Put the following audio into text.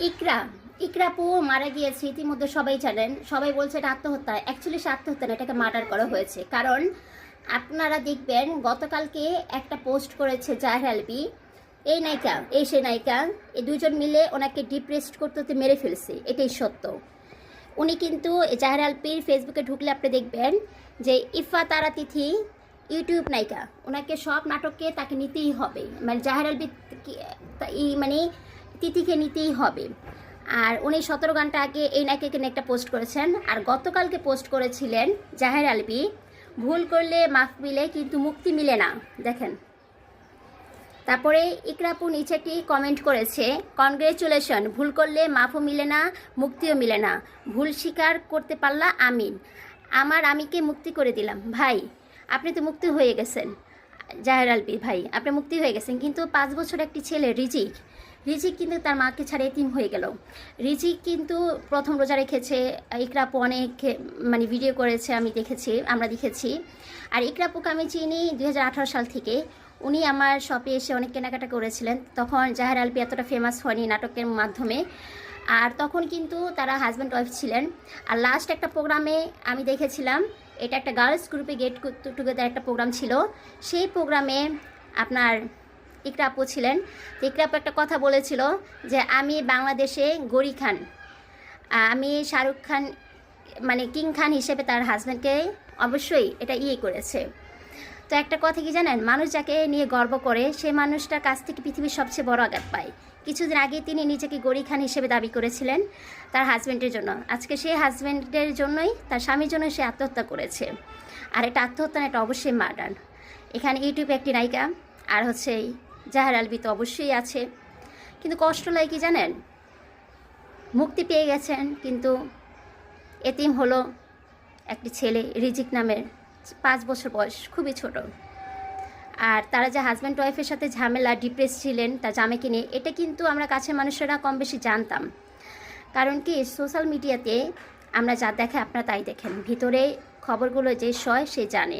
ইকরা ইকরাপু মারা গিয়েছে ইতিমধ্যে সবাই জানেন। সবাই বলছে এটা আত্মহত্যা, অ্যাকচুয়ালি সে আত্মহত্যা না, এটাকে মার্ডার করা হয়েছে। কারণ আপনারা দেখবেন গতকালকে একটা পোস্ট করেছে জাহের আলভী, এই নায়িকা এই সে নায়িকা, এই দুজন মিলে ওনাকে ডিপ্রেসড করতে করতে মেরে ফেলছে, এটাই সত্য। উনি কিন্তু জাহের আলভীর ফেসবুকে ঢুকলে আপনি দেখবেন যে ইফা তারা তিথি ইউটিউব নায়িকা, ওনাকে সব নাটকে তাকে নিতেই হবে, মানে জাহের আলভী মানে তিথিকে নিতেই হবে। আর উনি 17 ঘন্টা আগে এই নায়িকাকে নিয়ে একটা পোস্ট করেছেন, আর গতকালকে পোস্ট করেছিলেন জাহের আলভী, ভুল করলে মাফ মিলে কিন্তু মুক্তি মিলে না। দেখেন, তারপরে ইকরাপু নিচে একটি কমেন্ট করেছে, কনগ্রেচুলেশন, ভুল করলে মাফও মিলে না, মুক্তিও মিলে না, ভুল স্বীকার করতে পারলা আমিন, আমার আমিকে মুক্তি করে দিলাম। ভাই আপনি তো মুক্তি হয়ে গেছেন, জাহের আলভী ভাই আপনি মুক্তি হয়ে গেছেন, কিন্তু 5 বছর একটি ছেলে রিজিক রিজিক কিন্তু তার মাকে ছাড়া এতিম হয়ে গেল। রিজিক কিন্তু প্রথম রোজা রেখেছে, ইকরাপু অনেক মানে ভিডিও করেছে, আমি দেখেছি, আমরা দেখেছি। আর ইকরাপুকে আমি চিনি 2018 সাল থেকে। উনি আমার শপে এসে অনেক কেনাকাটা করেছিলেন, তখন জাহের আলভী এতটা ফেমাস হয়নি নাটকের মাধ্যমে। আর তখন কিন্তু তারা হাজব্যান্ড ওয়াইফ ছিলেন। আর লাস্ট একটা প্রোগ্রামে আমি দেখেছিলাম, এটা একটা গার্লস গ্রুপে গেট টুগেদার একটা প্রোগ্রাম ছিল, সেই প্রোগ্রামে আপনার ইকরাপু ছিলেন। ইকরাপু একটা কথা বলেছিল যে আমি বাংলাদেশে গৌরী খান, আমি শাহরুখ খান মানে কিং খান হিসেবে তার হাজব্যান্ডকে অবশ্যই এটা করেছে। তো একটা কথা কি জানেন, মানুষ যাকে নিয়ে গর্ব করে সেই মানুষটার কাছ থেকে পৃথিবীর সবচেয়ে বড় আঘাত পায়। কিছুদিন আগে তিনি নিজেকে গৌরী খান হিসেবে দাবি করেছিলেন তার হাজব্যান্ডের জন্য, আজকে সেই হাজব্যান্ডের জন্যই, তার স্বামীর জন্য সে আত্মহত্যা করেছে। আর এটা আত্মহত্যা না, এটা অবশ্যই মার্ডার। এখানে ইউটিউবে একটি নায়িকা, আর হচ্ছে জাহের আলভী তো অবশ্যই আছে। কিন্তু কষ্ট লাগে কি জানেন, মুক্তি পেয়ে গেছেন কিন্তু এতিম হলো একটি ছেলে রিজিক নামের, 5 বছর বয়স, খুবই ছোট। আর তারা যে হাজব্যান্ড ওয়াইফের সাথে ঝামেলা, ডিপ্রেস ছিলেন তার জামাইকে নিয়ে, এটা কিন্তু আমরা কাছের মানুষেরা কম বেশি জানতাম। কারণ কি সোশ্যাল মিডিয়াতে আমরা যা দেখে আপনারা তাই দেখেন, ভিতরে খবরগুলো যে সয় সে জানে।